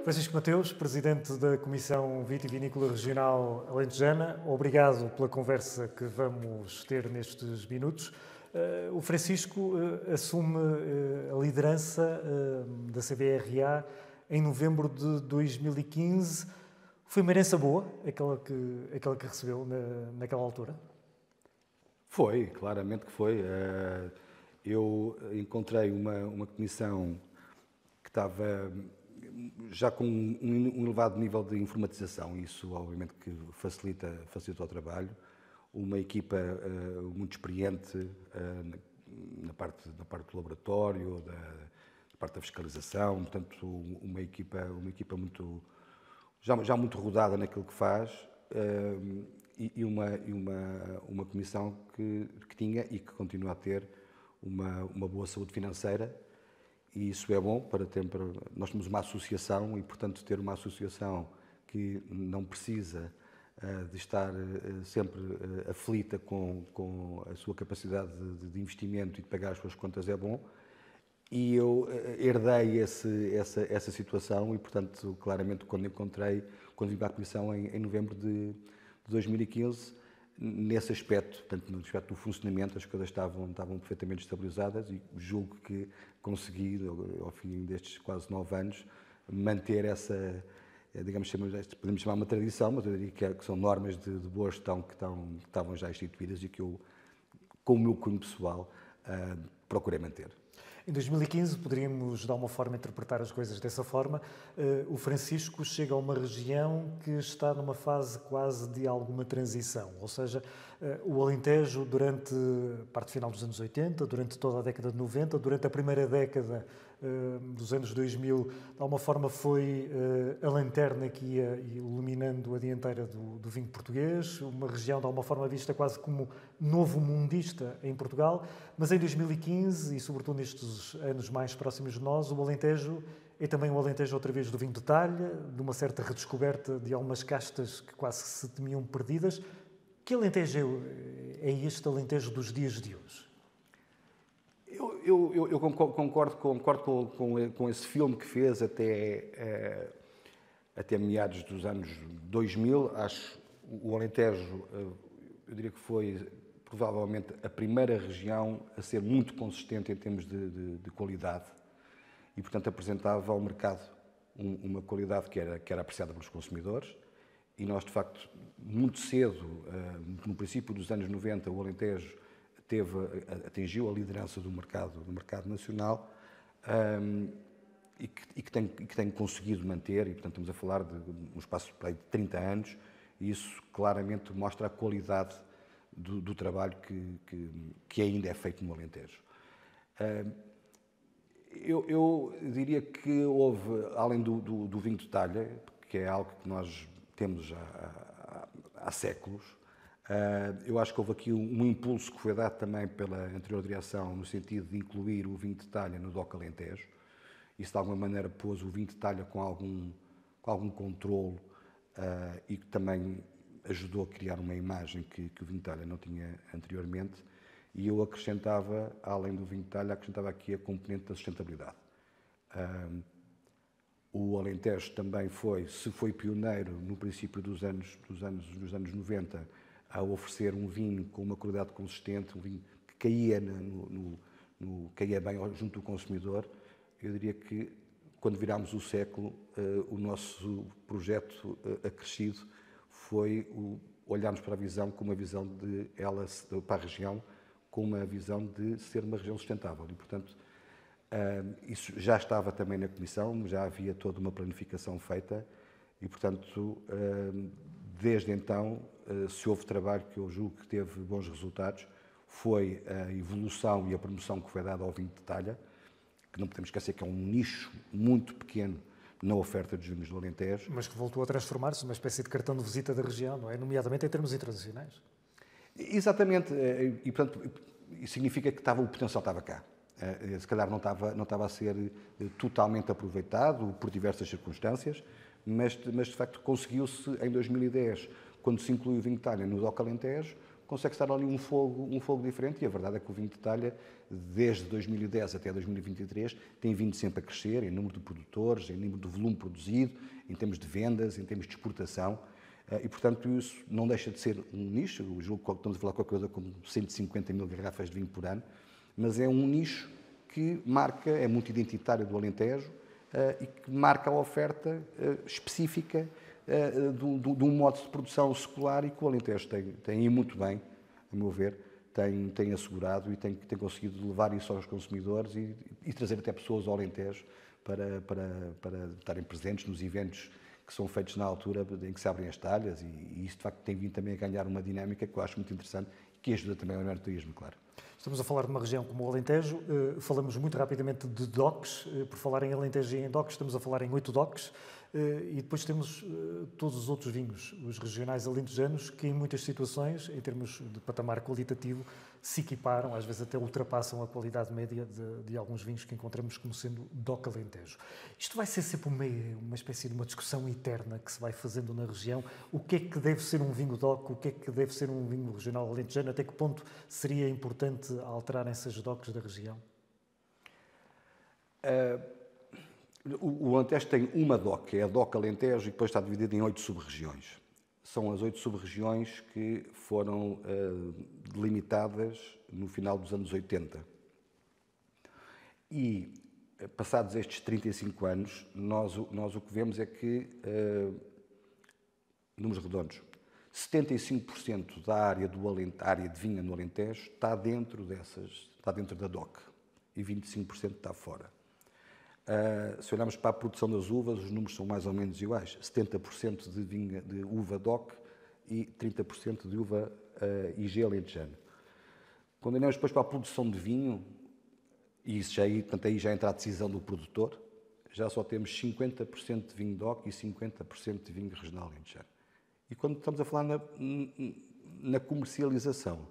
Francisco Mateus, Presidente da Comissão Vitivinícola Regional Alentejana, obrigado pela conversa que vamos ter nestes minutos. O Francisco assume a liderança da CVRA em novembro de 2015. Foi uma herança boa, aquela que recebeu naquela altura? Foi, claramente que foi. Eu encontrei uma comissão que estava já com um elevado nível de informatização, isso obviamente que facilita o trabalho, uma equipa muito experiente na parte do laboratório, da parte da fiscalização, portanto uma equipa muito, já muito rodada naquilo que faz, e uma comissão que tinha e que continua a ter uma boa saúde financeira. E isso é bom nós temos uma associação e, portanto, ter uma associação que não precisa de estar sempre aflita com a sua capacidade de investimento e de pagar as suas contas é bom. E eu herdei essa situação e, portanto, claramente, quando vim para a Comissão em novembro de 2015, nesse aspecto, portanto, no aspecto do funcionamento, as coisas estavam perfeitamente estabilizadas e julgo que consegui, ao fim destes quase 9 anos, manter essa, digamos, podemos chamar uma tradição, mas eu diria que são normas de boa gestão que estavam já instituídas e que eu, com o meu cunho pessoal, procurei manter. Em 2015, poderíamos, de alguma forma, interpretar as coisas dessa forma. O Francisco chega a uma região que está numa fase quase de alguma transição, ou seja, o Alentejo, durante a parte final dos anos 80, durante toda a década de 90, durante a primeira década dos anos 2000, de alguma forma foi a lanterna que ia iluminando a dianteira do vinho português, uma região de alguma forma vista quase como novo mundista em Portugal, mas em 2015 e sobretudo nestes anos mais próximos de nós, o Alentejo é também o Alentejo outra vez do vinho de talha, de uma certa redescoberta de algumas castas que quase se temiam perdidas. Que Alentejo é este Alentejo dos dias de hoje? Eu concordo com esse filme que fez até meados dos anos 2000. Acho o Alentejo, eu diria que foi provavelmente a primeira região a ser muito consistente em termos de qualidade e, portanto, apresentava ao mercado uma qualidade que era apreciada pelos consumidores. E nós, de facto, muito cedo, no princípio dos anos 90, o Alentejo atingiu a liderança do mercado nacional, e que tem conseguido manter, e portanto estamos a falar de um espaço de 30 anos, e isso claramente mostra a qualidade do trabalho que ainda é feito no Alentejo. Eu diria que houve, além do vinho de talha, que é algo que nós temos já há séculos, eu acho que houve aqui um impulso que foi dado também pela anterior direção no sentido de incluir o vinho de talha no DOC Alentejo. Isso, de alguma maneira, pôs o vinho de talha com algum controlo e que também ajudou a criar uma imagem que o vinho de talha não tinha anteriormente. E eu acrescentava, além do vinho de talha, acrescentava aqui a componente da sustentabilidade. O Alentejo também foi pioneiro no princípio dos anos 90 a oferecer um vinho com uma qualidade consistente, um vinho que caía bem junto do consumidor. Eu diria que, quando virámos o século, o nosso projeto acrescido foi olharmos para a visão com uma visão para a região, com uma visão de ser uma região sustentável. E, portanto, isso já estava também na Comissão, já havia toda uma planificação feita e, portanto, desde então, se houve trabalho que eu julgo que teve bons resultados, foi a evolução e a promoção que foi dada ao vinho de talha, que não podemos esquecer que é um nicho muito pequeno na oferta de vinhos do Alentejo. Mas que voltou a transformar-se numa espécie de cartão de visita da região, não é? Nomeadamente em termos internacionais. Exatamente, e portanto, isso significa que o potencial estava cá. Se calhar não estava a ser totalmente aproveitado por diversas circunstâncias, mas de facto conseguiu-se em 2010, quando se incluiu o vinho de talha no DOC Alentejo, consegue estar ali um fogo diferente, e a verdade é que o vinho de talha, desde 2010 até 2023, tem vindo sempre a crescer em número de produtores, em número de volume produzido, em termos de vendas, em termos de exportação, e portanto isso não deixa de ser um nicho. Eu julgo que estamos a falar de qualquer coisa como 150 mil garrafas de vinho por ano, mas é um nicho que marca, é muito identitário do Alentejo, e que marca a oferta específica de um modo de produção secular, e que o Alentejo tem ido muito bem, a meu ver, tem assegurado e tem conseguido levar isso aos consumidores e trazer até pessoas ao Alentejo para estarem presentes nos eventos que são feitos na altura em que se abrem as talhas, e isso de facto tem vindo também a ganhar uma dinâmica que eu acho muito interessante, que ajuda também ao enoturismo, claro. Estamos a falar de uma região como o Alentejo, falamos muito rapidamente de DOCs, por falar em Alentejo e em DOCs, estamos a falar em 8 DOCs, e depois temos todos os outros vinhos, os regionais alentejanos, que em muitas situações, em termos de patamar qualitativo, se equiparam, às vezes até ultrapassam a qualidade média de alguns vinhos que encontramos como sendo DOC Alentejo. Isto vai ser sempre uma espécie de uma discussão eterna que se vai fazendo na região. O que é que deve ser um vinho DOC? O que é que deve ser um vinho regional alentejano? Até que ponto seria importante alterarem-se as DOCs da região? O Alentejo tem uma DOC, que é a DOC Alentejo, e depois está dividido em 8 sub-regiões. São as 8 sub-regiões que foram delimitadas no final dos anos 80. E, passados estes 35 anos, nós o que vemos é que, números redondos, 75% da área de vinha no Alentejo está dentro da DOC, e 25% está fora. Se olharmos para a produção das uvas, os números são mais ou menos iguais. 70% de uva DOC e 30% de uva IG alentejano. Quando olhamos depois para a produção de vinho, e isso portanto, aí já entra a decisão do produtor, já só temos 50% de vinho DOC e 50% de vinho regional alentejano. E quando estamos a falar na comercialização,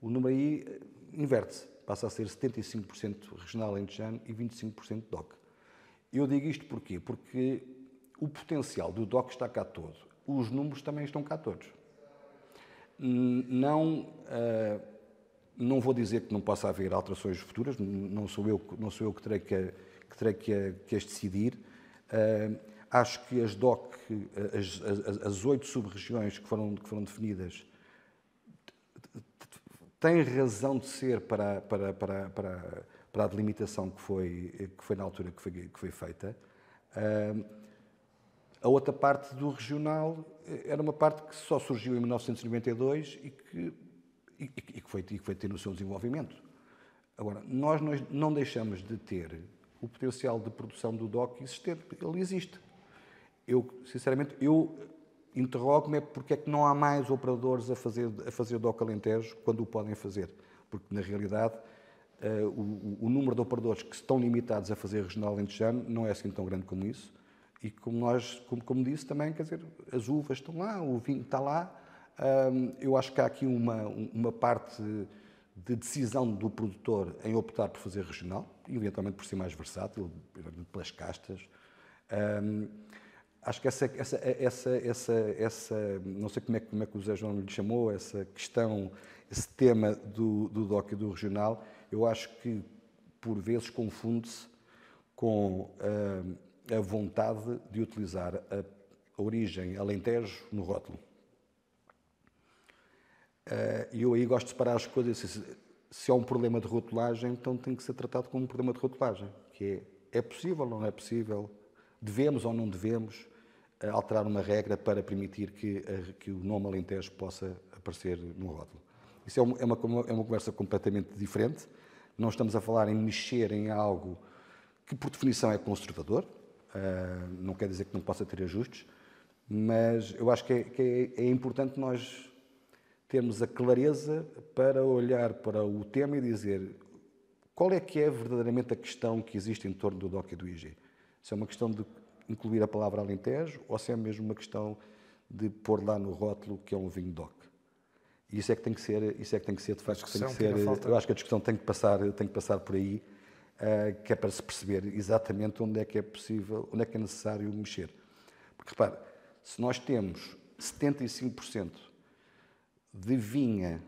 o número aí inverte-se, passa a ser 75% regional alentejano e 25% DOC. Eu digo isto porquê? Porque o potencial do DOC está cá todo, os números também estão cá todos. Não vou dizer que não possa haver alterações futuras, não sou eu que terei que as decidir. Acho que as DOC, as 8 sub-regiões que foram definidas, têm razão de ser para a delimitação que foi na altura que foi feita. A outra parte do regional era uma parte que só surgiu em 1992 e que foi ter no seu desenvolvimento. Agora, nós não deixamos de ter o potencial de produção do DOC existente, ele existe. Sinceramente, interrogo-me porque é que não há mais operadores a fazer DOC Alentejo quando o podem fazer, porque na realidade o número de operadores que estão limitados a fazer regional alentejano não é assim tão grande como isso, e como disse também, quer dizer, as uvas estão lá, o vinho está lá. Eu acho que há aqui uma parte de decisão do produtor em optar por fazer regional, e eventualmente por ser mais versátil, pelas castas. Acho que essa não sei como é que o José João lhe chamou, essa questão, esse tema do DOC e do regional, eu acho que por vezes confunde-se com a vontade de utilizar a origem Alentejo no rótulo. E eu aí gosto de separar as coisas. Se há um problema de rotulagem, então tem que ser tratado como um problema de rotulagem, que é possível ou não é possível, devemos ou não devemos alterar uma regra para permitir que o nome Alentejo possa aparecer no rótulo. Isso é uma conversa completamente diferente. Não estamos a falar em mexer em algo que, por definição, é conservador. Não quer dizer que não possa ter ajustes, mas eu acho que é importante nós termos a clareza para olhar para o tema e dizer qual é que é verdadeiramente a questão que existe em torno do DOC e do IG. Se é uma questão de incluir a palavra Alentejo ou se é mesmo uma questão de pôr lá no rótulo que é um vinho DOC. E isso é que tem que ser, de facto, eu acho que a discussão tem que passar por aí, que é para se perceber exatamente onde é que é possível, onde é que é necessário mexer. Porque, repare, se nós temos 75% de vinha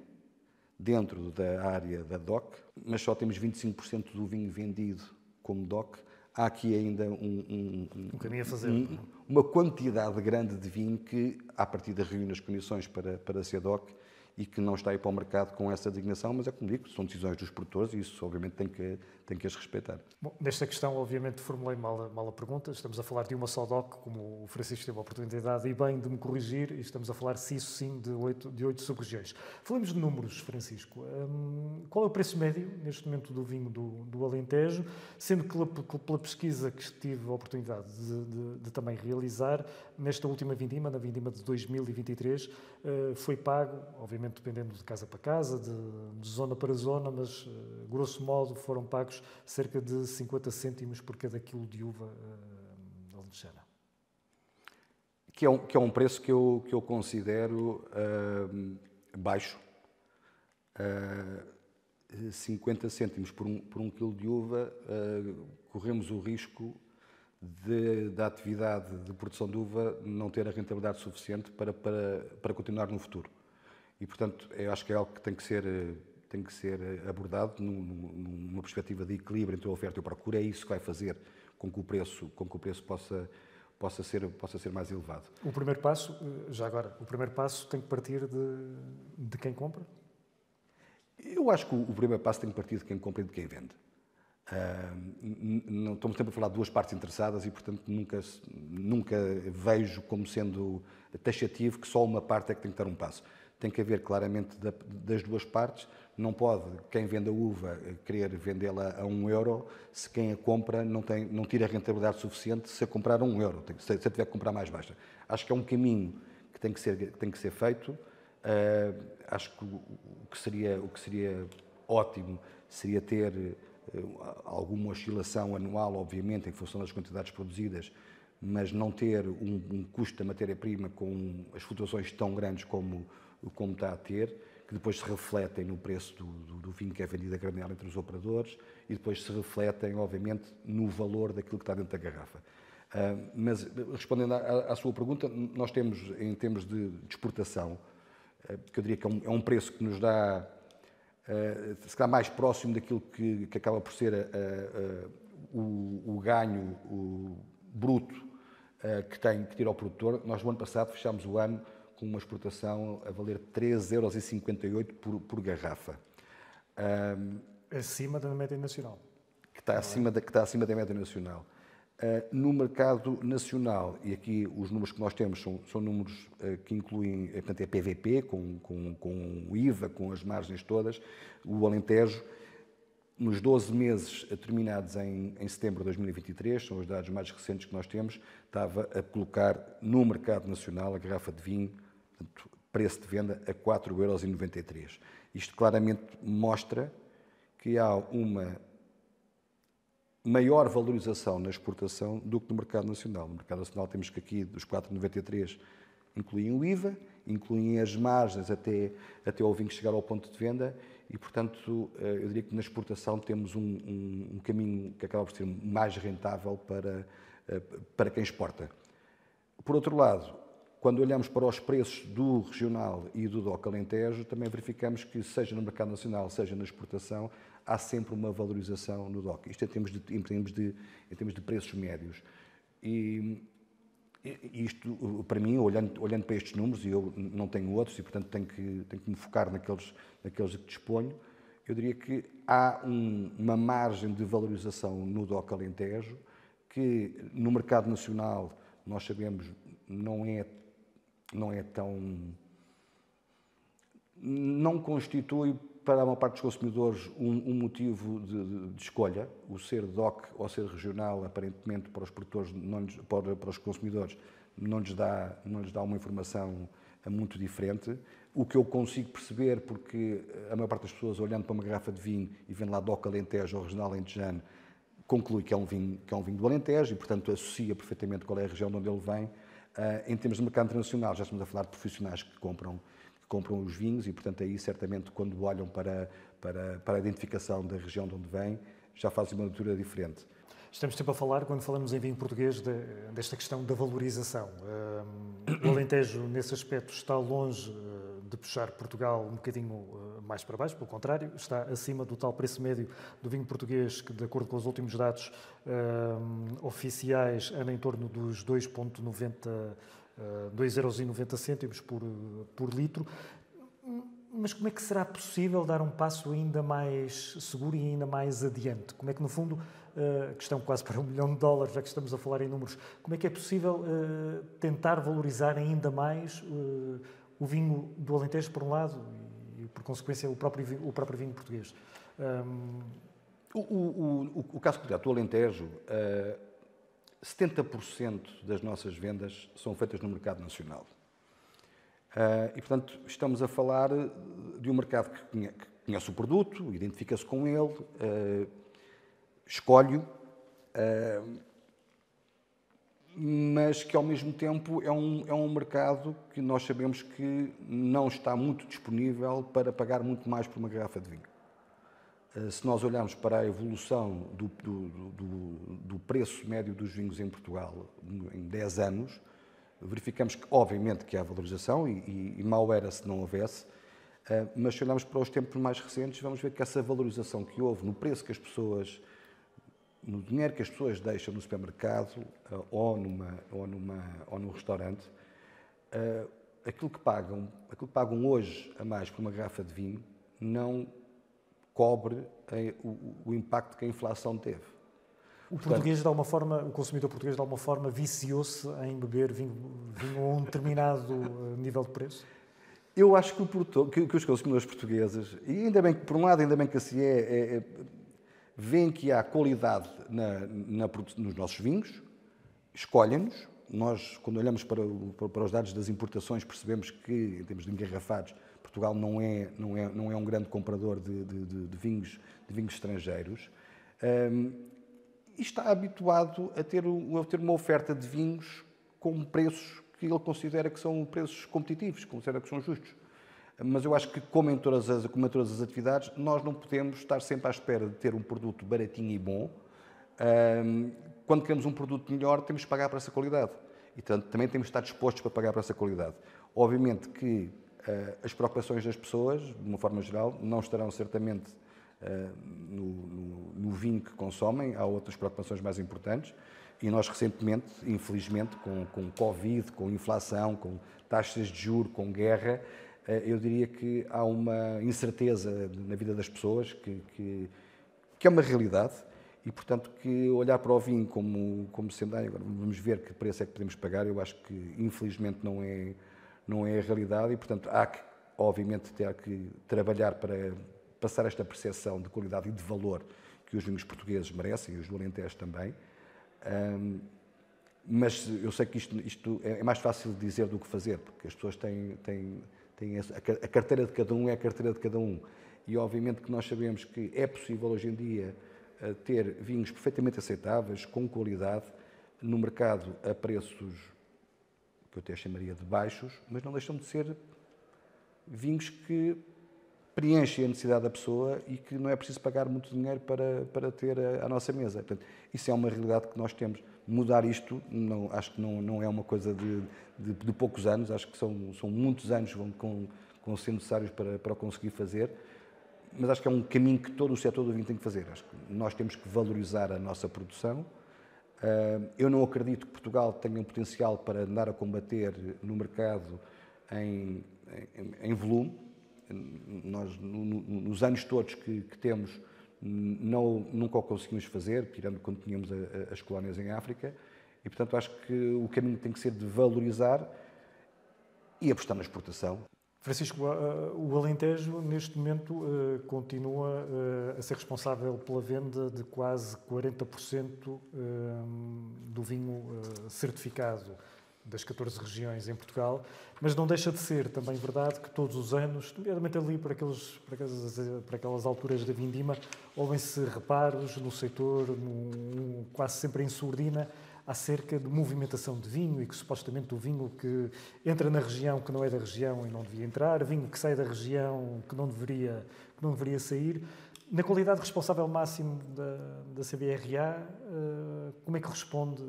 dentro da área da DOC, mas só temos 25% do vinho vendido como DOC. Há aqui ainda um caminho a fazer. Uma quantidade grande de vinho que, à partida, reúne as condições para ser DOC e que não está aí para o mercado com essa designação, mas é como digo, são decisões dos produtores e isso, obviamente, tem que as respeitar. Bom, nesta questão, obviamente, formulei mal a pergunta. Estamos a falar de uma só DOC, como o Francisco teve a oportunidade e bem de me corrigir, e estamos a falar, se isso sim, de 8 sub-regiões. Falemos de números, Francisco. Qual é o preço médio, neste momento, do vinho do Alentejo, sendo que pela pesquisa que tive a oportunidade de também realizar, nesta última vindima, na vindima de 2023, foi pago, obviamente dependendo de casa para casa, de zona para zona, mas grosso modo foram pagos cerca de 50 cêntimos por cada quilo de uva alentejana. Que é um preço que eu considero baixo. 50 cêntimos por um quilo de uva, corremos o risco da atividade de produção de uva não ter a rentabilidade suficiente para continuar no futuro. E, portanto, eu acho que é algo que tem que ser abordado numa perspectiva de equilíbrio entre a oferta e a procura. É isso que vai fazer com que o preço possa ser mais elevado. O primeiro passo, já agora, tem que partir de quem compra? Eu acho que o primeiro passo tem que partir de quem compra e de quem vende. Não estamos sempre a falar de duas partes interessadas e, portanto, nunca vejo como sendo taxativo que só uma parte é que tem que dar um passo. Tem que haver claramente das duas partes. Não pode quem vende a uva querer vendê-la a €1 se quem a compra não tira a rentabilidade suficiente se a comprar a €1, se tiver que comprar mais baixa. Acho que é um caminho que tem que ser feito. Acho que o que seria ótimo seria ter alguma oscilação anual, obviamente, em função das quantidades produzidas, mas não ter um custo da matéria-prima com as flutuações tão grandes como está a ter, que depois se refletem no preço do vinho que é vendido a granel entre os operadores e depois se refletem, obviamente, no valor daquilo que está dentro da garrafa. Mas, respondendo à sua pergunta, nós temos, em termos de exportação, que eu diria que é um preço que nos dá, se calhar, mais próximo daquilo que acaba por ser o ganho bruto que tira ao produtor. Nós, no ano passado, fechámos o ano com uma exportação a valer 3,58 € por garrafa. Acima da média nacional. Que está acima da média nacional. No mercado nacional, e aqui os números que nós temos são números que incluem, portanto, é PVP, com o IVA, com as margens todas, o Alentejo, nos 12 meses terminados em setembro de 2023, são os dados mais recentes que nós temos, estava a colocar no mercado nacional a garrafa de vinho, portanto, preço de venda a 4,93 €. Isto claramente mostra que há uma maior valorização na exportação do que no mercado nacional. No mercado nacional temos que aqui, dos 4,93, incluem o IVA, incluem as margens até ao vinho chegar ao ponto de venda e, portanto, eu diria que na exportação temos um caminho que acaba por ser mais rentável para quem exporta. Por outro lado, quando olhamos para os preços do regional e do DOC Alentejo, também verificamos que, seja no mercado nacional, seja na exportação, há sempre uma valorização no DOC. Isto em termos de preços médios. E isto, para mim, olhando para estes números, e eu não tenho outros, e portanto tenho que me focar naqueles de que disponho, eu diria que há uma margem de valorização no DOC Alentejo que, no mercado nacional, nós sabemos, não constitui para a maior parte dos consumidores um motivo de escolha. O ser DOC ou ser regional, aparentemente, para os produtores, para os consumidores, não lhes dá uma informação muito diferente. O que eu consigo perceber, porque a maior parte das pessoas, olhando para uma garrafa de vinho e vendo lá DOC Alentejo ou regional alentejano, conclui que é um vinho do Alentejo e, portanto, associa perfeitamente qual é a região de onde ele vem. Em termos de mercado internacional, já estamos a falar de profissionais que compram os vinhos e, portanto, aí certamente quando olham para a identificação da região de onde vem, já fazem uma leitura diferente. Estamos sempre a falar, quando falamos em vinho português, desta questão da valorização. O Alentejo, nesse aspecto, está longe de puxar Portugal um bocadinho mais para baixo, pelo contrário, está acima do tal preço médio do vinho português, que, de acordo com os últimos dados oficiais, anda em torno dos 2,90 € por litro. Mas como é que será possível dar um passo ainda mais seguro e ainda mais adiante? Como é que, no fundo, questão quase para $1 milhão, já que estamos a falar em números, como é que é possível tentar valorizar ainda mais o vinho do Alentejo, por um lado, e, por consequência, o próprio vinho português? O caso concreto do Alentejo, 70% das nossas vendas são feitas no mercado nacional. E, portanto, estamos a falar de um mercado que conhece o produto, identifica-se com ele, escolhe-o, mas que, ao mesmo tempo, é um mercado que nós sabemos que não está muito disponível para pagar muito mais por uma garrafa de vinho. Se nós olharmos para a evolução do preço médio dos vinhos em Portugal em 10 anos, verificamos que, obviamente, que há valorização e mal era se não houvesse, mas se olharmos para os tempos mais recentes, vamos ver que essa valorização que houve no preço que as pessoas, no dinheiro que as pessoas deixam no supermercado ou num restaurante, aquilo que pagam hoje a mais por uma garrafa de vinho não cobre o impacto que a inflação teve. O consumidor português, de alguma forma, viciou-se em beber vinho a um determinado nível de preço? Eu acho que os consumidores portugueses, e ainda bem que, por um lado, ainda bem que assim veem que há qualidade nos nossos vinhos, escolhem-nos. Nós, quando olhamos para os dados das importações, percebemos que, em termos de engarrafados, Portugal não é um grande comprador de vinhos estrangeiros. E está habituado a ter uma oferta de vinhos com preços que ele considera que são preços competitivos, considera que são justos. Mas eu acho que, como em todas as atividades, nós não podemos estar sempre à espera de ter um produto baratinho e bom. Quando queremos um produto melhor, temos que pagar por essa qualidade. E, portanto, também temos que estar dispostos para pagar por essa qualidade. Obviamente que as preocupações das pessoas, de uma forma geral, não estarão certamente no vinho que consomem. Há outras preocupações mais importantes e nós recentemente, infelizmente, com Covid, com inflação, com taxas de juros, com guerra, eu diria que há uma incerteza na vida das pessoas que é uma realidade e, portanto, que olhar para o vinho como sendo, agora vamos ver que preço é que podemos pagar, eu acho que infelizmente não é a realidade e, portanto, há que, obviamente, ter que trabalhar para passar esta percepção de qualidade e de valor que os vinhos portugueses merecem, e os do Alentejo também. Mas eu sei que isto é mais fácil de dizer do que fazer, porque as pessoas têm a carteira de cada um é a carteira de cada um. E obviamente que nós sabemos que é possível hoje em dia ter vinhos perfeitamente aceitáveis, com qualidade, no mercado a preços que eu até chamaria de baixos, mas não deixam de ser vinhos que preenchem a necessidade da pessoa e que não é preciso pagar muito dinheiro para ter à nossa mesa. Portanto, isso é uma realidade que nós temos. Mudar isto, acho que não é uma coisa de poucos anos, acho que são muitos anos que vão ser necessários para conseguir fazer, mas acho que é um caminho que todo o setor do vinho tem que fazer. Acho que nós temos que valorizar a nossa produção. Eu não acredito que Portugal tenha um potencial para andar a combater no mercado em volume. Nós, nos anos todos que temos, nunca o conseguimos fazer, tirando quando tínhamos as colónias em África, e, portanto, acho que o caminho tem que ser de valorizar e apostar na exportação. Francisco, o Alentejo, neste momento, continua a ser responsável pela venda de quase 40% do vinho certificado das 14 regiões em Portugal, mas não deixa de ser também verdade que todos os anos, nomeadamente ali para aquelas alturas da vindima, ouvem-se reparos no setor, quase sempre em surdina, acerca de movimentação de vinho e que supostamente o vinho que entra na região que não é da região e não devia entrar, vinho que sai da região que não deveria sair. Na qualidade de responsável máximo da CBRA, como é que responde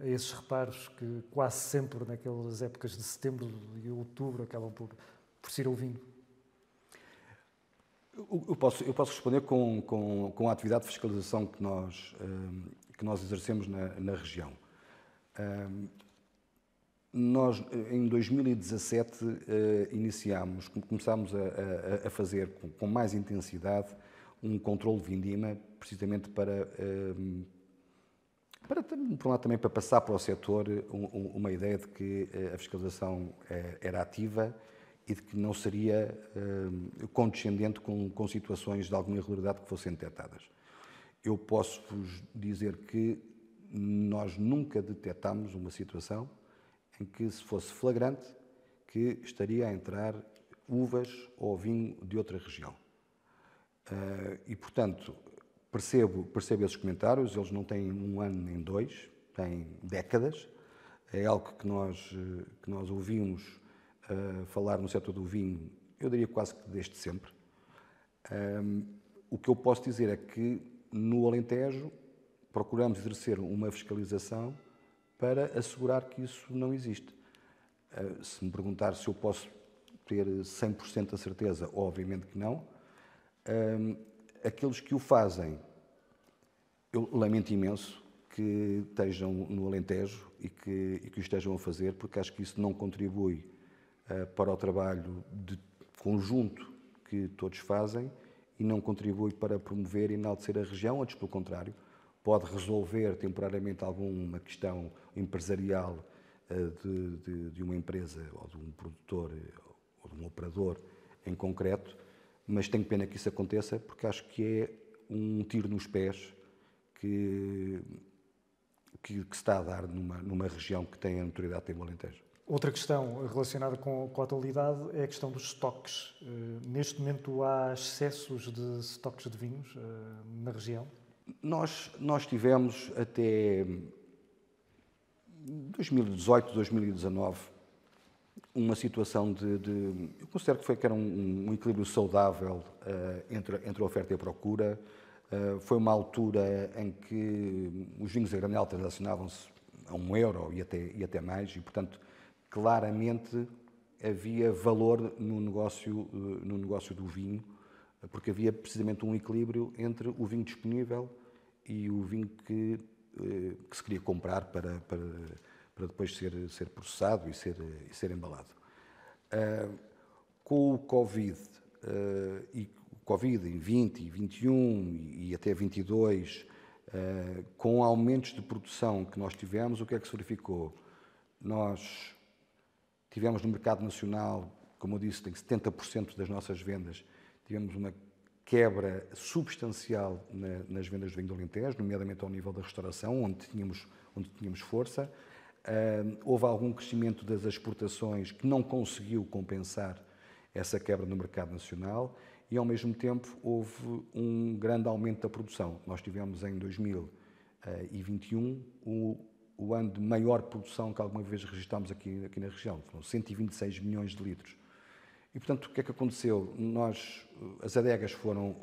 a esses reparos que quase sempre, naquelas épocas de setembro e outubro, acabam por ser o vinho? Eu posso responder com a atividade de fiscalização que nós exercemos na região. Nós, em 2017, começámos a fazer com mais intensidade um controle de vindima, precisamente por um lado também para passar para o setor uma ideia de que a fiscalização era ativa e de que não seria condescendente com situações de alguma irregularidade que fossem detectadas. Eu posso-vos dizer que nós nunca detectámos uma situação em que se fosse flagrante que estaria a entrar uvas ou vinho de outra região. E, portanto, percebo esses comentários, eles não têm um ano nem dois, têm décadas. É algo que nós ouvimos falar no setor do vinho, eu diria quase que desde sempre. O que eu posso dizer é que no Alentejo procuramos exercer uma fiscalização para assegurar que isso não existe. Se me perguntar se eu posso ter 100% a certeza, obviamente que não. Aqueles que o fazem, eu lamento imenso que estejam no Alentejo e que o estejam a fazer, porque acho que isso não contribui para o trabalho de conjunto que todos fazem e não contribui para promover e enaltecer a região, antes pelo contrário, pode resolver temporariamente alguma questão empresarial de uma empresa ou de um produtor ou de um operador em concreto, mas tenho pena que isso aconteça porque acho que é um tiro nos pés que se está a dar numa região que tem a notoriedade que tem o Alentejo. Outra questão relacionada com a atualidade é a questão dos estoques. Neste momento há excessos de estoques de vinhos na região? Nós tivemos até 2018, 2019, uma situação eu considero que era um equilíbrio saudável entre a oferta e a procura. Foi uma altura em que os vinhos a granel transacionavam-se a €1 e até mais, e, portanto, claramente havia valor no negócio do vinho, porque havia precisamente um equilíbrio entre o vinho disponível e o vinho que se queria comprar para depois ser processado e ser embalado. Com o Covid, Covid em 20 e 21 e até 22, com aumentos de produção que nós tivemos, o que é que se verificou? Nós tivemos no mercado nacional, como eu disse, tem 70% das nossas vendas, tivemos uma quebra substancial nas vendas do vinho do Alentejo, nomeadamente ao nível da restauração, onde tínhamos força. Houve algum crescimento das exportações que não conseguiu compensar essa quebra no mercado nacional e, ao mesmo tempo, houve um grande aumento da produção. Nós tivemos em 2021 o ano de maior produção que alguma vez registámos aqui na região. Foram 126 milhões de litros. E, portanto, o que é que aconteceu? As adegas foram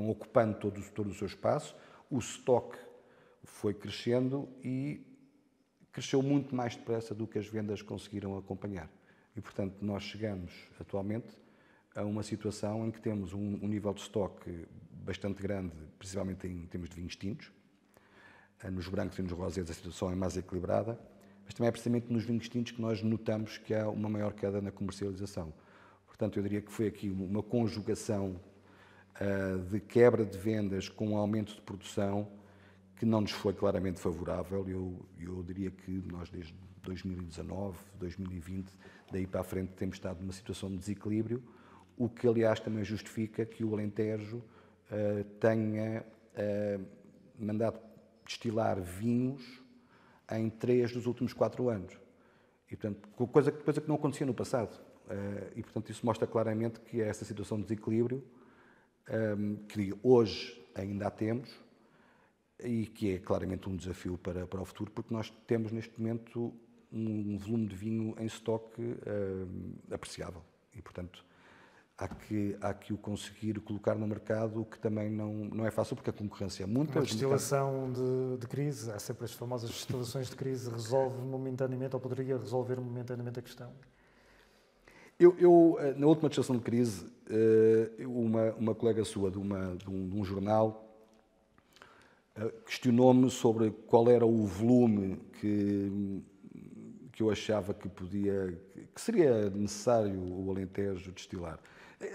ocupando todo o seu espaço, o estoque foi crescendo e cresceu muito mais depressa do que as vendas conseguiram acompanhar. E, portanto, nós chegamos atualmente a uma situação em que temos um nível de estoque bastante grande, principalmente em termos de vinhos tintos. Nos brancos e nos rosés a situação é mais equilibrada, mas também é precisamente nos vinhos tintos que nós notamos que há uma maior queda na comercialização. Portanto, eu diria que foi aqui uma conjugação de quebra de vendas com um aumento de produção que não nos foi claramente favorável. Eu diria que nós, desde 2019, 2020, daí para a frente, temos estado numa situação de desequilíbrio, o que, aliás, também justifica que o Alentejo tenha mandado destilar vinhos em 3 dos últimos 4 anos. E, portanto, coisa que não acontecia no passado. E, portanto, isso mostra claramente que é essa situação de desequilíbrio que hoje ainda a temos e que é claramente um desafio para o futuro, porque nós temos neste momento um volume de vinho em estoque apreciável. E, portanto, há que o conseguir colocar no mercado, o que também não é fácil, porque a concorrência é muita. Uma destilação de crise, há sempre as famosas destilações de crise, resolve momentaneamente ou poderia resolver momentaneamente a questão? Na última situação de crise, uma colega sua de um jornal questionou-me sobre qual era o volume que eu achava que seria necessário o Alentejo destilar.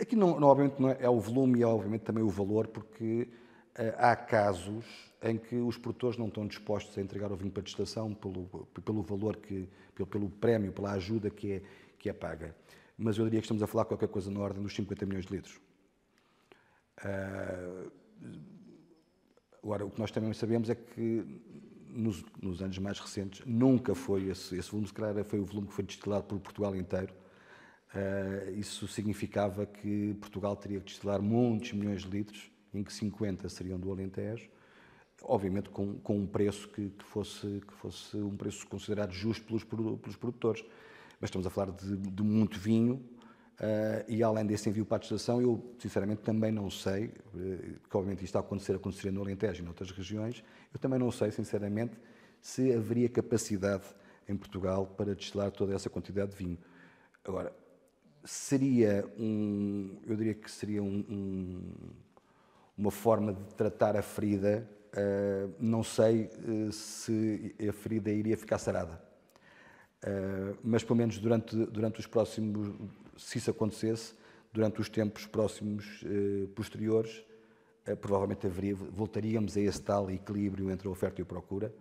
Aqui, obviamente, não é o volume e, obviamente, também o valor, porque há casos em que os produtores não estão dispostos a entregar o vinho para destilação pelo valor, pelo prémio, pela ajuda que é paga. Mas eu diria que estamos a falar qualquer coisa na ordem dos 50 milhões de litros. Agora, o que nós também sabemos é que nos anos mais recentes nunca foi esse volume, se calhar foi o volume que foi destilado por Portugal inteiro. Isso significava que Portugal teria que destilar muitos milhões de litros, em que 50 seriam do Alentejo, obviamente com um preço que fosse um preço considerado justo pelos produtores. Mas estamos a falar de muito vinho, e além desse envio para a destilação, eu sinceramente também não sei, que obviamente isto está a acontecer no Alentejo e noutras regiões, eu também não sei sinceramente se haveria capacidade em Portugal para destilar toda essa quantidade de vinho. Agora, eu diria que seria uma forma de tratar a ferida, não sei se a ferida iria ficar sarada. Mas pelo menos durante os próximos, se isso acontecesse, durante os tempos próximos posteriores, provavelmente voltaríamos a esse tal equilíbrio entre a oferta e a procura.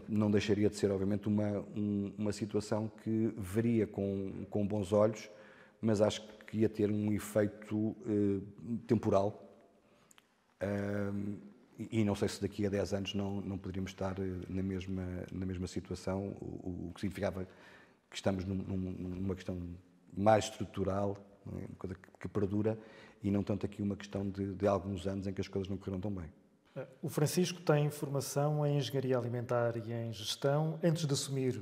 Não deixaria de ser, obviamente, uma situação que veria com bons olhos, mas acho que ia ter um efeito temporal. E não sei se daqui a 10 anos não poderíamos estar na mesma situação, o que significava que estamos numa questão mais estrutural, não é? Uma coisa que perdura, e não tanto aqui uma questão de alguns anos em que as coisas não correram tão bem. O Francisco tem formação em Engenharia Alimentar e em Gestão. Antes de assumir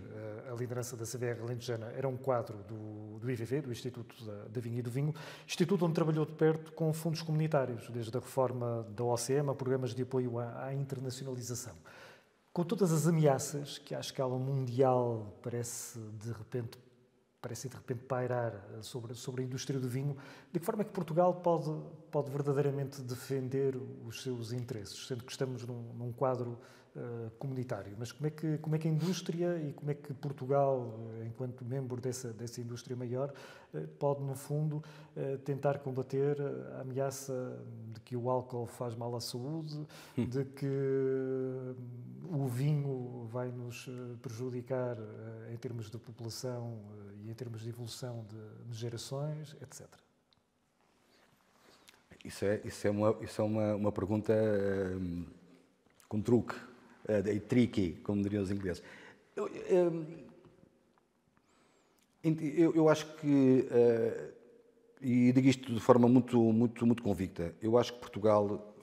a liderança da CVR Alentejana, era um quadro do IVV, do Instituto da Vinha e do Vinho, instituto onde trabalhou de perto com fundos comunitários, desde a reforma da OCM a programas de apoio à internacionalização. Com todas as ameaças que à escala mundial parece de repente pairar sobre a indústria do vinho, de que forma é que Portugal pode verdadeiramente defender os seus interesses, sendo que estamos num quadro comunitário? Mas como é que a indústria e como é que Portugal, enquanto membro dessa indústria maior, pode, no fundo, tentar combater a ameaça de que o álcool faz mal à saúde, de que o vinho vai nos prejudicar em termos de população e em termos de evolução de gerações, etc. Isso é uma pergunta com truque, tricky, como diriam os ingleses. Eu acho que, e digo isto de forma muito convicta, eu acho que Portugal,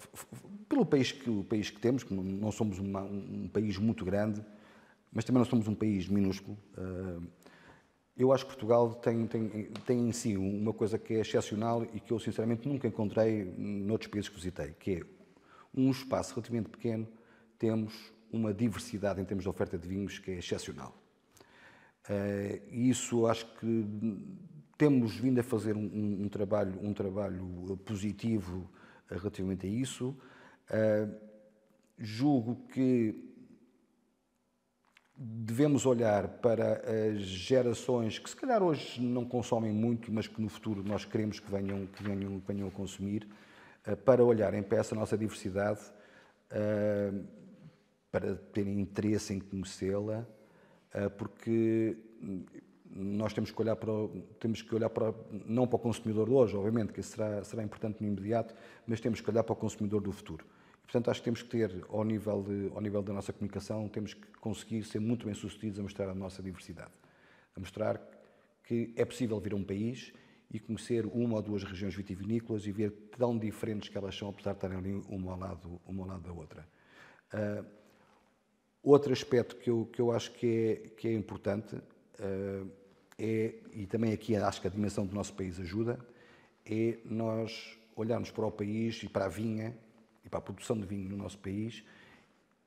pelo país que temos, que não somos um país muito grande, mas também não somos um país minúsculo, eu acho que Portugal tem em si uma coisa que é excepcional e que eu sinceramente nunca encontrei noutros países que visitei, que é um espaço relativamente pequeno, temos uma diversidade em termos de oferta de vinhos que é excepcional. E isso acho que temos vindo a fazer um trabalho positivo relativamente a isso. Julgo que devemos olhar para as gerações que se calhar hoje não consomem muito, mas que no futuro nós queremos que venham a consumir, para olharem para essa nossa diversidade, para terem interesse em conhecê-la, porque nós temos que olhar não para o consumidor de hoje, obviamente, que será importante no imediato, mas temos que olhar para o consumidor do futuro. Portanto, acho que temos que ter, ao nível da nossa comunicação, temos que conseguir ser muito bem-sucedidos a mostrar a nossa diversidade. A mostrar que é possível vir a um país e conhecer uma ou duas regiões vitivinícolas e ver tão diferentes que elas são, apesar de estarem ali uma ao lado da outra. Outro aspecto que eu acho que é importante, e também aqui acho que a dimensão do nosso país ajuda, é nós olharmos para o país e para a vinha e para a produção de vinho no nosso país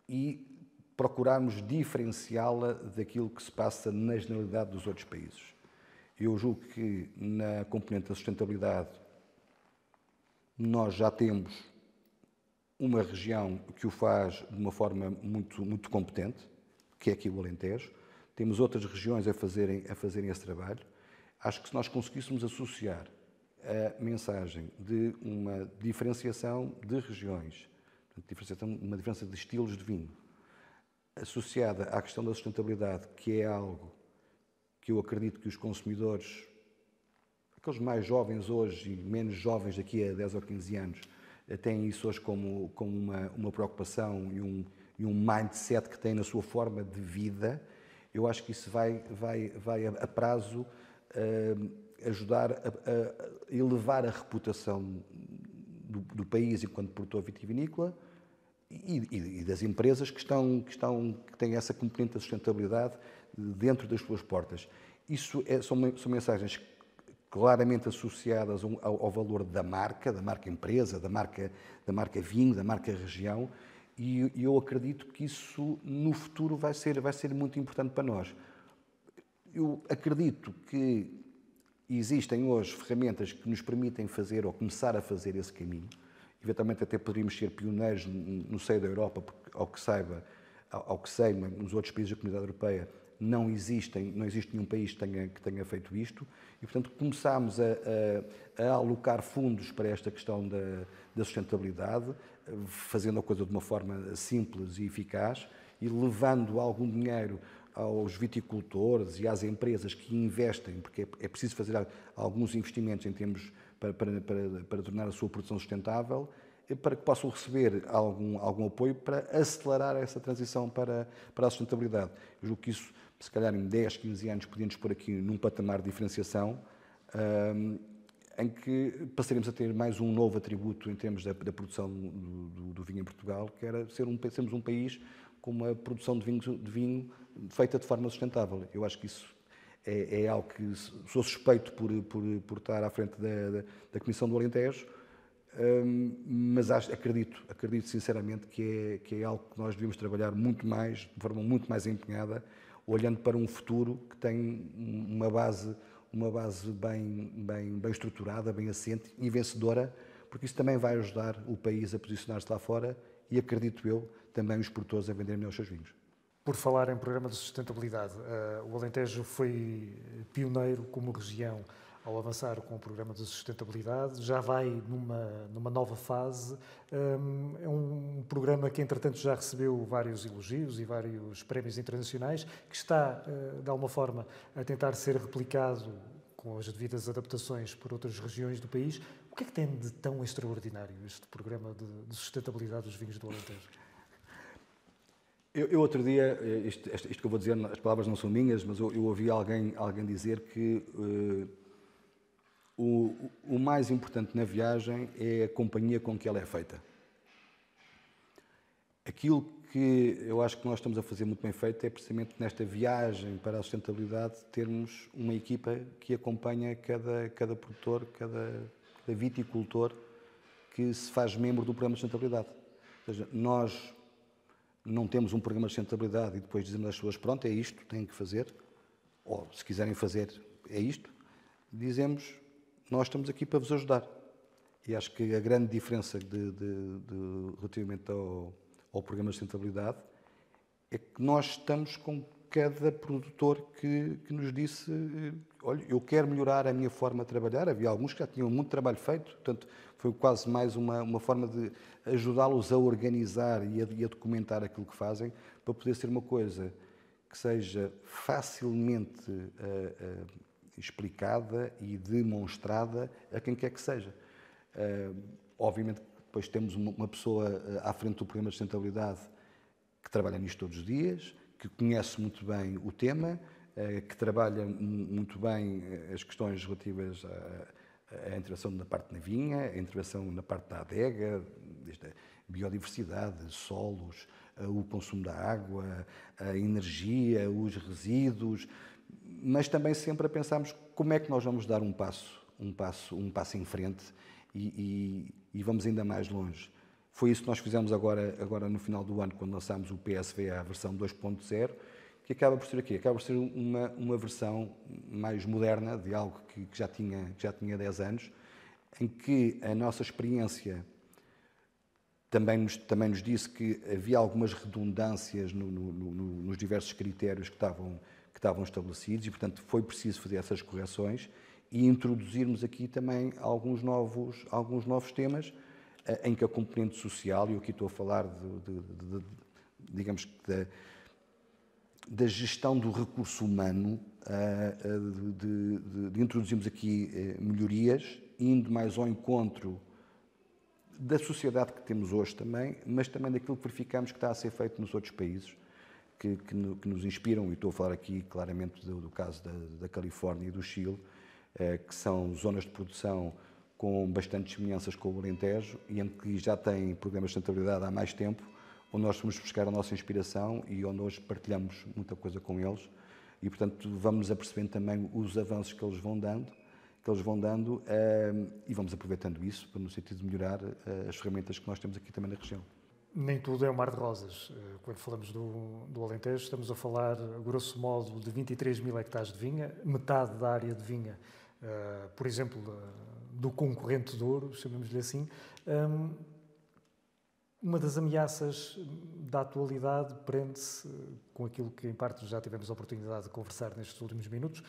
e procurarmos diferenciá-la daquilo que se passa na generalidade dos outros países. Eu julgo que na componente da sustentabilidade nós já temos uma região que o faz de uma forma muito competente, que é aqui o Alentejo. Temos outras regiões a fazerem esse trabalho. Acho que se nós conseguíssemos associar a mensagem de uma diferenciação de regiões, uma diferença de estilos de vinho, associada à questão da sustentabilidade, que é algo que eu acredito que os consumidores, aqueles mais jovens hoje e menos jovens daqui a 10 ou 15 anos, têm isso hoje como uma preocupação e um mindset que têm na sua forma de vida. Eu acho que isso vai a prazo ajudar a elevar a reputação do país enquanto produtor vitivinícola e das empresas que têm essa componente da sustentabilidade dentro das suas portas. Isso são mensagens claramente associadas ao valor da marca empresa, da marca vinho, da marca região, e eu acredito que isso no futuro vai ser muito importante para nós. Eu acredito que existem hoje ferramentas que nos permitem fazer ou começar a fazer esse caminho. Eventualmente até poderíamos ser pioneiros no seio da Europa, porque ao que sei, nos outros países da Comunidade Europeia não existe nenhum país que tenha feito isto, e portanto começámos a alocar fundos para esta questão da sustentabilidade, fazendo a coisa de uma forma simples e eficaz e levando algum dinheiro aos viticultores e às empresas que investem, porque é preciso fazer alguns investimentos em termos para tornar a sua produção sustentável, para que possam receber algum apoio para acelerar essa transição para a sustentabilidade. Eu julgo que isso, se calhar em 10, 15 anos, podíamos pôr aqui num patamar de diferenciação, em que passaremos a ter mais um novo atributo em termos da produção do vinho em Portugal, que era sermos um país com uma produção de vinho feita de forma sustentável. Eu acho que isso é algo que sou suspeito por estar à frente da Comissão do Alentejo, mas acredito sinceramente que é algo que nós devemos trabalhar muito mais, de forma muito mais empenhada, olhando para um futuro que tem uma base bem estruturada, bem assente e vencedora, porque isso também vai ajudar o país a posicionar-se lá fora e, acredito eu, também os produtores a venderem melhor os seus vinhos. Por falar em programa de sustentabilidade, o Alentejo foi pioneiro como região ao avançar com o programa de sustentabilidade, já vai numa nova fase. É um programa que, entretanto, já recebeu vários elogios e vários prémios internacionais, que está, de alguma forma, a tentar ser replicado com as devidas adaptações por outras regiões do país. O que é que tem de tão extraordinário este programa de sustentabilidade dos vinhos do Alentejo? Eu outro dia, isto que eu vou dizer, as palavras não são minhas, mas eu ouvi alguém dizer que o mais importante na viagem é a companhia com que ela é feita. Aquilo que eu acho que nós estamos a fazer muito bem feito é precisamente nesta viagem para a sustentabilidade termos uma equipa que acompanha cada produtor, cada viticultor que se faz membro do programa de sustentabilidade. Ou seja, nós não temos um programa de sustentabilidade e depois dizemos às pessoas, pronto, é isto, têm que fazer, ou se quiserem fazer, é isto. Dizemos, nós estamos aqui para vos ajudar. E acho que a grande diferença relativamente ao programa de sustentabilidade é que nós estamos com cada produtor que nos disse, olha, eu quero melhorar a minha forma de trabalhar. Havia alguns que já tinham muito trabalho feito, portanto, foi quase mais uma forma de ajudá-los a organizar e a documentar aquilo que fazem, para poder ser uma coisa que seja facilmente explicada e demonstrada a quem quer que seja. Obviamente, depois temos uma pessoa à frente do programa de sustentabilidade que trabalha nisto todos os dias, que conhece muito bem o tema, que trabalha muito bem as questões relativas à intervenção na parte da vinha, a intervenção na parte da adega, desde a biodiversidade, solos, o consumo da água, a energia, os resíduos, mas também sempre a pensarmos como é que nós vamos dar um passo em frente e vamos ainda mais longe. Foi isso que nós fizemos agora no final do ano, quando lançámos o PSV, a versão 2.0, que acaba por ser aqui, acaba por ser uma versão mais moderna de algo que já tinha 10 anos, em que a nossa experiência também nos disse que havia algumas redundâncias nos diversos critérios que estavam estabelecidos e, portanto, foi preciso fazer essas correções e introduzirmos aqui também alguns novos temas em que a componente social, e eu aqui estou a falar digamos, da gestão do recurso humano, de introduzirmos aqui melhorias, indo mais ao encontro da sociedade que temos hoje também, mas também daquilo que verificamos que está a ser feito nos outros países, que nos inspiram, e estou a falar aqui claramente do caso da Califórnia e do Chile, que são zonas de produção com bastantes semelhanças com o Alentejo e em que já têm programas de sustentabilidade há mais tempo, onde nós fomos buscar a nossa inspiração e onde hoje partilhamos muita coisa com eles e, portanto, vamos apercebendo também os avanços que eles vão dando e vamos aproveitando isso no sentido de melhorar as ferramentas que nós temos aqui também na região. Nem tudo é um mar de rosas. Quando falamos do Alentejo, estamos a falar, grosso modo, de 23 mil hectares de vinha, metade da área de vinha, por exemplo, do concorrente Douro, chamemos-lhe assim. Uma das ameaças da atualidade prende-se com aquilo que, em parte, já tivemos a oportunidade de conversar nestes últimos minutos: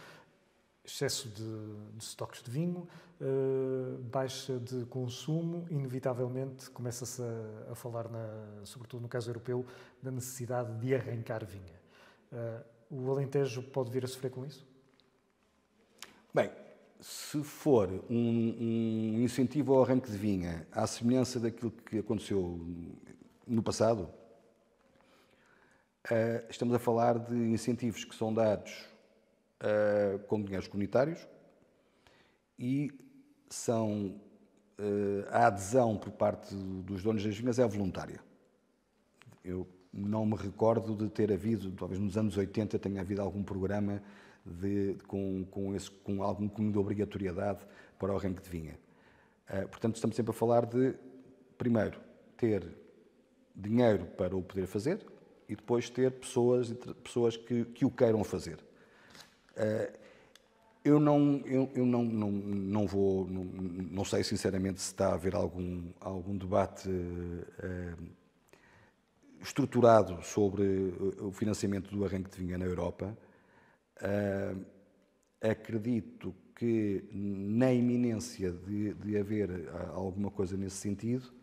excesso de estoques de vinho, baixa de consumo, inevitavelmente começa-se a falar, sobretudo no caso europeu, da necessidade de arrancar vinha. O Alentejo pode vir a sofrer com isso? Bem, se for um incentivo ao arranque de vinha à semelhança daquilo que aconteceu no passado, estamos a falar de incentivos que são dados com dinheiros comunitários e a adesão por parte dos donos das vinhas é voluntária. Eu não me recordo de ter havido, talvez nos anos 80 tenha havido algum programa com algum cunho de obrigatoriedade para o arranque de vinha. Portanto, estamos sempre a falar de, primeiro, ter dinheiro para o poder fazer e depois ter pessoas que o queiram fazer. Eu não sei sinceramente se está a haver algum debate estruturado sobre o financiamento do arranque de vinha na Europa. Acredito que na iminência de haver alguma coisa nesse sentido,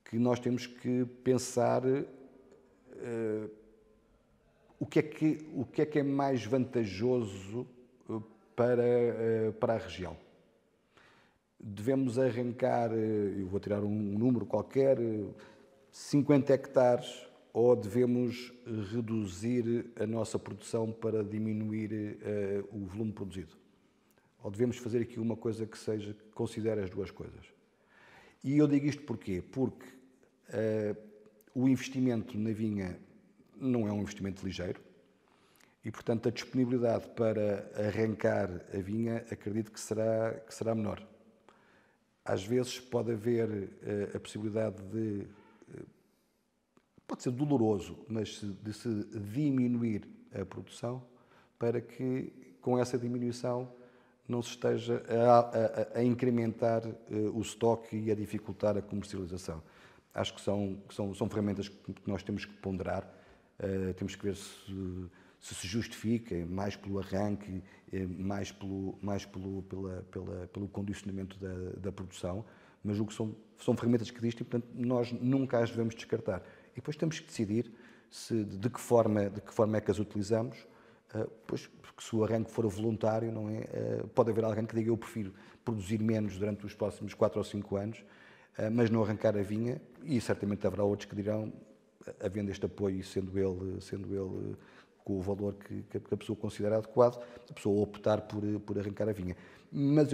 que nós temos que pensar o que é que é mais vantajoso para a região. Devemos arrancar, eu vou tirar um número qualquer, 50 hectares, ou devemos reduzir a nossa produção para diminuir o volume produzido? Ou devemos fazer aqui uma coisa que considere as duas coisas? E eu digo isto porquê? Porque o investimento na vinha não é um investimento ligeiro e, portanto, a disponibilidade para arrancar a vinha acredito que será menor. Às vezes pode haver a possibilidade pode ser doloroso, mas de se diminuir a produção para que, com essa diminuição, não se esteja a incrementar o estoque e a dificultar a comercialização. Acho que são ferramentas que nós temos que ponderar, temos que ver se justifica, mais pelo arranque, mais pelo condicionamento da produção, mas o que são ferramentas que existem, portanto, nós nunca as devemos descartar. E depois temos que decidir de que forma é que as utilizamos, pois, porque se o arranque for voluntário, não é? Pode haver alguém que diga eu prefiro produzir menos durante os próximos 4 ou 5 anos, mas não arrancar a vinha, e certamente haverá outros que dirão, havendo este apoio, sendo ele com o valor que a pessoa considera adequado, a pessoa optar por arrancar a vinha. Mas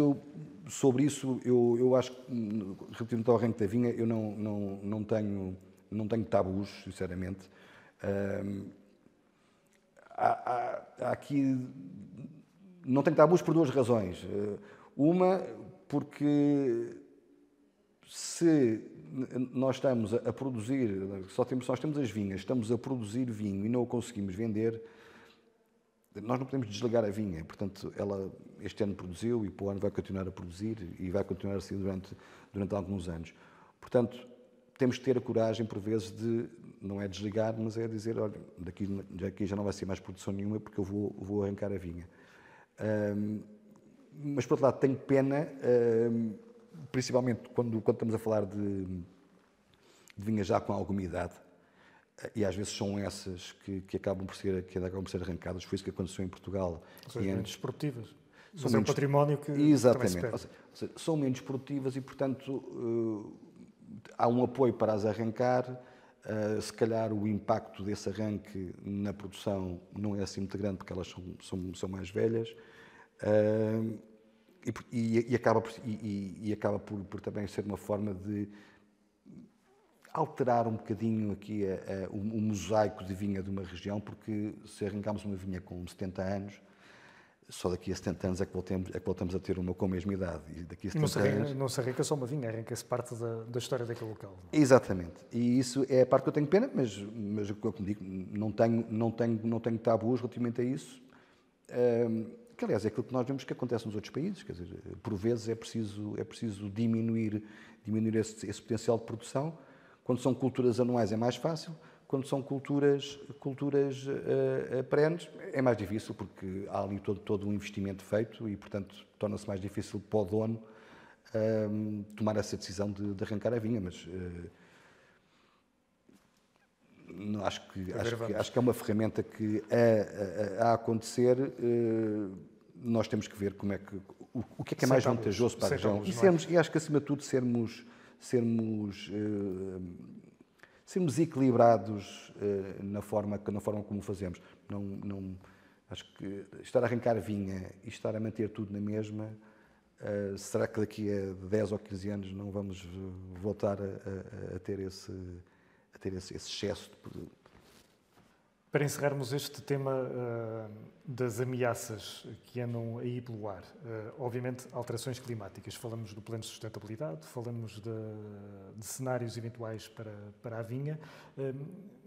sobre isso, eu acho que, relativamente ao arranque da vinha, eu não tenho tabus, sinceramente. Aqui não tenho tabus por duas razões. Uma, porque se nós estamos a produzir, nós temos as vinhas, estamos a produzir vinho e não o conseguimos vender, nós não podemos desligar a vinha. Portanto, ela este ano produziu e para o ano vai continuar a produzir e vai continuar assim durante alguns anos. Portanto, temos que ter a coragem, por vezes, de, não é desligar, mas é dizer, olha, daqui já não vai ser mais produção nenhuma porque eu vou arrancar a vinha. Mas, por outro lado, tenho pena, principalmente quando estamos a falar de vinhas já com alguma idade, e às vezes são essas que acabam por ser arrancadas. Foi isso que aconteceu em Portugal. São menos produtivas. São menos, património que exatamente, também ou seja, são menos produtivas e, portanto, há um apoio para as arrancar. Se calhar o impacto desse arranque na produção não é assim muito grande porque elas são mais velhas. E acaba por também ser uma forma de alterar um bocadinho aqui o mosaico de vinha de uma região, porque se arrancarmos uma vinha com 70 anos, só daqui a 70 anos é que voltamos a ter uma com a mesma idade. E daqui a 70 não se arranca só uma vinha, arranca-se parte da história daquele local. Exatamente. E isso é a parte que eu tenho pena, mas como digo, não tenho tabus relativamente a isso. Que, aliás, é aquilo que nós vemos que acontece nos outros países. Quer dizer, por vezes é preciso diminuir esse potencial de produção. Quando são culturas anuais é mais fácil. Quando são culturas perenes é mais difícil, porque há ali todo um investimento feito e, portanto, torna-se mais difícil para o dono tomar essa decisão de arrancar a vinha. Mas acho que é uma ferramenta que a acontecer, nós temos que ver o que é mais vantajoso para a região. E acho que, acima de tudo, sermos equilibrados na forma como fazemos. Acho que estar a arrancar vinha e estar a manter tudo na mesma, será que daqui a 10 ou 15 anos não vamos voltar a ter esse excesso de... Para encerrarmos este tema das ameaças que andam aí pelo ar, obviamente alterações climáticas, falamos do plano de sustentabilidade, falamos de cenários eventuais para a vinha,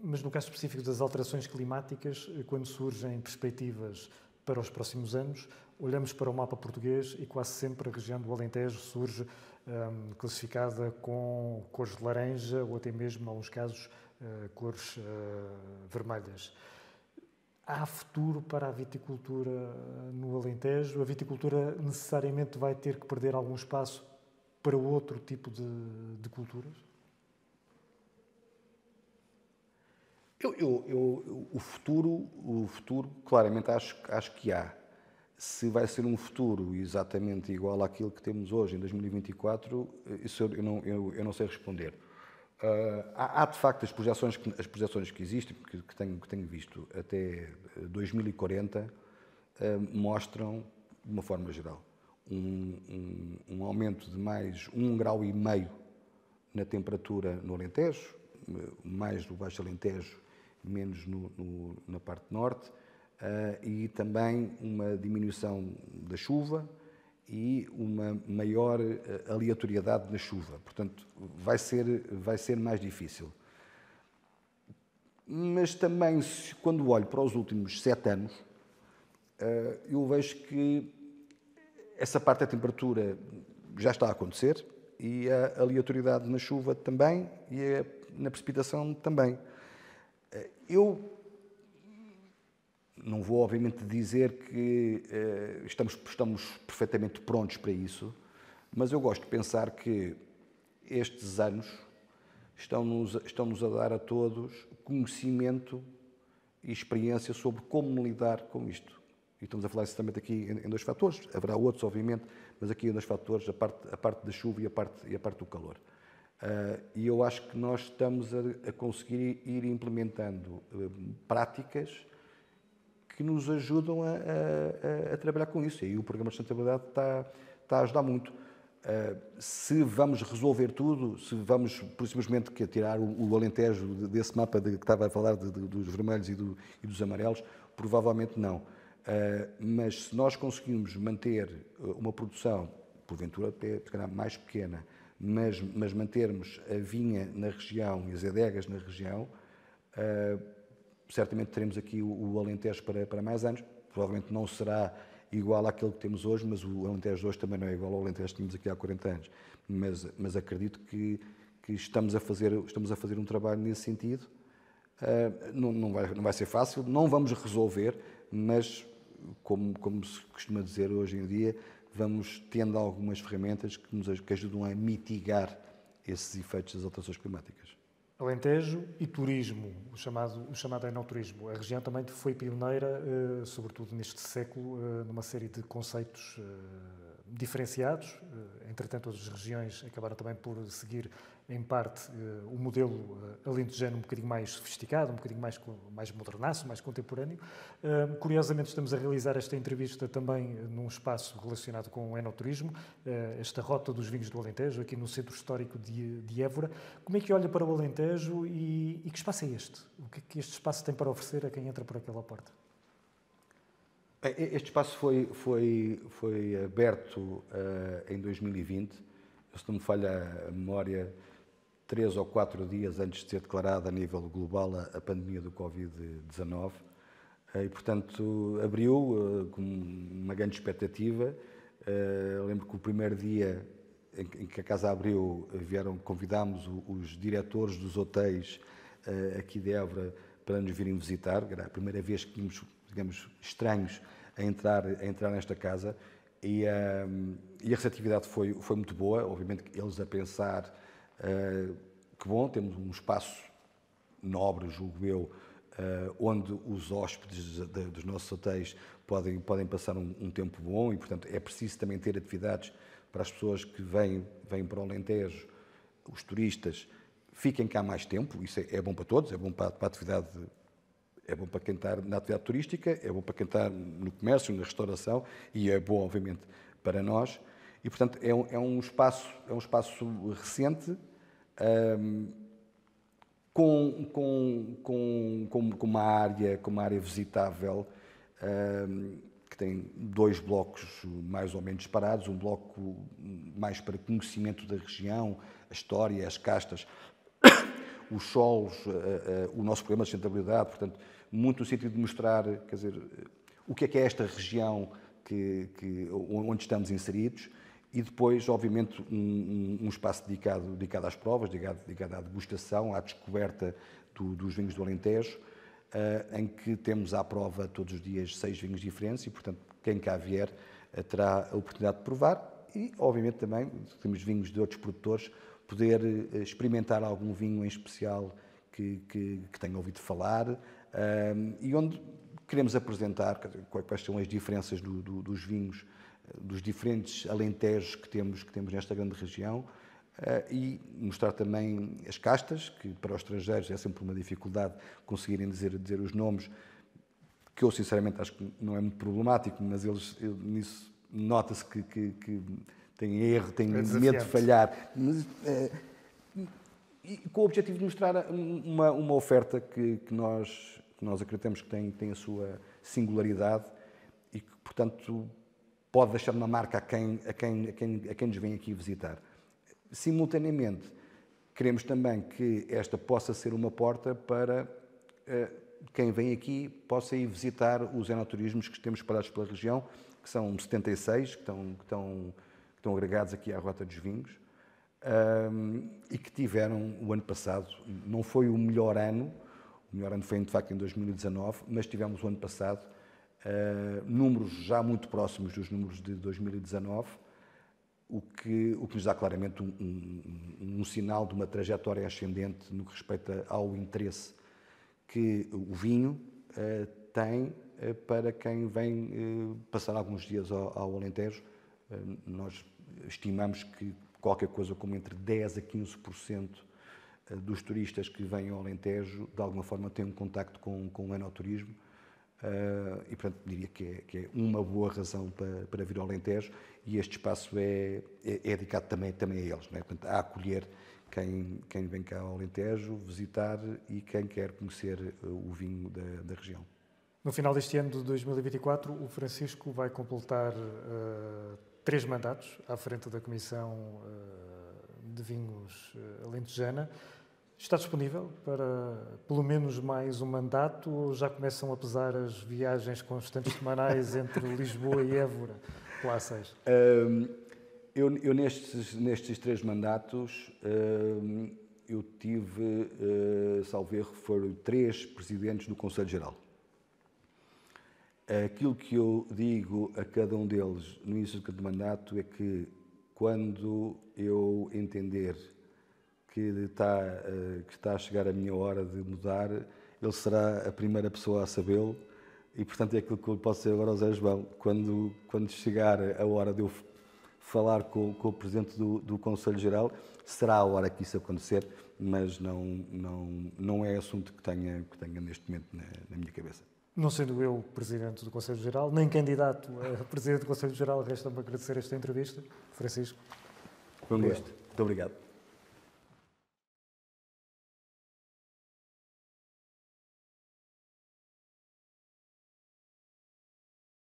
mas no caso específico das alterações climáticas, quando surgem perspectivas para os próximos anos, olhamos para o mapa português e quase sempre a região do Alentejo surge classificada com cores de laranja ou até mesmo, em alguns casos, cores vermelhas. Há futuro para a viticultura no Alentejo? A viticultura necessariamente vai ter que perder algum espaço para outro tipo de culturas? O futuro, claramente, acho que há. Se vai ser um futuro exatamente igual àquilo que temos hoje, em 2024, isso eu não sei responder. Há de facto as projeções que existem, que tenho visto até 2040, mostram, de uma forma geral, um aumento de mais 1,5 grau na temperatura no Alentejo, mais no Baixo Alentejo, menos na parte norte, e também uma diminuição da chuva e uma maior aleatoriedade na chuva. Portanto, vai ser mais difícil. Mas também, quando olho para os últimos 7 anos, eu vejo que essa parte da temperatura já está a acontecer e a aleatoriedade na chuva também e na precipitação também. Eu não vou, obviamente, dizer que estamos perfeitamente prontos para isso, mas eu gosto de pensar que estes anos estão-nos a dar a todos conhecimento e experiência sobre como lidar com isto. E estamos a falar exatamente aqui em 2 fatores, haverá outros, obviamente, mas aqui em 2 fatores, a parte da chuva e a parte do calor. E eu acho que nós estamos a conseguir ir implementando práticas que nos ajudam a trabalhar com isso. E aí o Programa de Sustentabilidade está a ajudar muito. Se vamos resolver tudo, se vamos simplesmente tirar o Alentejo desse mapa que estava a falar dos vermelhos e dos amarelos, provavelmente não. Mas se nós conseguirmos manter uma produção, porventura até mais pequena, mas mantermos a vinha na região e as adegas na região, certamente teremos aqui o Alentejo para mais anos. Provavelmente não será igual àquele que temos hoje, mas o Alentejo de hoje também não é igual ao Alentejo que tínhamos aqui há 40 anos. Mas acredito que estamos a fazer um trabalho nesse sentido. Não vai ser fácil, não vamos resolver, mas, como se costuma dizer hoje em dia, vamos tendo algumas ferramentas que ajudam a mitigar esses efeitos das alterações climáticas. Alentejo e turismo, o chamado enoturismo. A região também foi pioneira, sobretudo neste século, numa série de conceitos diferenciados. Entretanto, as regiões acabaram também por seguir, em parte, o modelo alentejano um bocadinho mais sofisticado, um bocadinho mais modernaço, mais contemporâneo. Curiosamente, estamos a realizar esta entrevista também num espaço relacionado com o enoturismo, esta Rota dos Vinhos do Alentejo, aqui no Centro Histórico de Évora. Como é que olha para o Alentejo e que espaço é este? O que é que este espaço tem para oferecer a quem entra por aquela porta? Este espaço foi aberto em 2020, se não me falha a memória, 3 ou 4 dias antes de ser declarada a nível global a pandemia do Covid-19. E, portanto, abriu com uma grande expectativa. Lembro que o primeiro dia em que a casa abriu, convidámos os diretores dos hotéis aqui de Évora para nos virem visitar. Era a primeira vez que tínhamos, digamos, estranhos a entrar nesta casa e a receptividade foi muito boa. Obviamente eles a pensar que bom, temos um espaço nobre, julgo eu, onde os hóspedes dos nossos hotéis podem passar um tempo bom e, portanto, é preciso também ter atividades para as pessoas que vêm para o Alentejo, os turistas, fiquem cá mais tempo. Isso é bom para todos, é bom para a atividade. É bom para quem está na atividade turística, é bom para quem está no comércio, na restauração e é bom, obviamente, para nós. E, portanto, é um espaço recente, com uma área visitável, que tem 2 blocos mais ou menos separados, um bloco mais para conhecimento da região, a história, as castas, os solos, o nosso programa de sustentabilidade, portanto, muito no sentido de mostrar, quer dizer, o que é esta região onde estamos inseridos, e depois, obviamente, um espaço dedicado às provas, dedicado à degustação, à descoberta dos vinhos do Alentejo, em que temos à prova todos os dias 6 vinhos diferentes e, portanto, quem cá vier terá a oportunidade de provar e, obviamente, também temos vinhos de outros produtores, poder experimentar algum vinho em especial que tenha ouvido falar e onde queremos apresentar quais são as diferenças dos vinhos, dos diferentes alentejos que temos nesta grande região e mostrar também as castas, que para os estrangeiros é sempre uma dificuldade conseguirem dizer os nomes, que eu sinceramente acho que não é muito problemático, mas nisso nota-se que têm erro, têm medo de falhar. Mas, e com o objetivo de mostrar uma oferta que nós acreditamos que tem a sua singularidade e que, portanto, pode deixar uma marca a quem nos vem aqui visitar. Simultaneamente, queremos também que esta possa ser uma porta para quem vem aqui possa ir visitar os enoturismos que temos espalhados pela região, que são 76, que estão agregados aqui à Rota dos Vinhos, e que tiveram o ano passado, não foi o melhor ano foi de facto em 2019, mas tivemos o ano passado números já muito próximos dos números de 2019, o que nos dá claramente um sinal de uma trajetória ascendente no que respeita ao interesse que o vinho tem para quem vem passar alguns dias ao Alentejo. Nós estimamos que qualquer coisa como entre 10% a 15% dos turistas que vêm ao Alentejo, de alguma forma, têm um contacto com o enoturismo. E, portanto, diria que é uma boa razão para vir ao Alentejo e este espaço é dedicado também a eles, não é? Portanto, a acolher quem vem cá ao Alentejo, visitar e quem quer conhecer o vinho da região. No final deste ano de 2024, o Francisco vai completar 3 mandatos à frente da Comissão de Vinhos Alentejana. Está disponível para pelo menos mais um mandato ou já começam a pesar as viagens constantes semanais entre Lisboa e Évora, pela A6? Eu nestes 3 mandatos, eu tive, salvo erro, foram 3 presidentes do Conselho Geral. Aquilo que eu digo a cada um deles no início do mandato é que quando eu entender que está a chegar a minha hora de mudar, ele será a primeira pessoa a sabê-lo e, portanto, é aquilo que eu posso dizer agora ao Zé João. Quando chegar a hora de eu falar com o Presidente do Conselho Geral, será a hora que isso acontecer, mas não é assunto que tenha neste momento na minha cabeça. Não sendo eu Presidente do Conselho Geral, nem candidato a Presidente do Conselho Geral, resta-me agradecer esta entrevista. Francisco. Foi um gosto. Muito obrigado.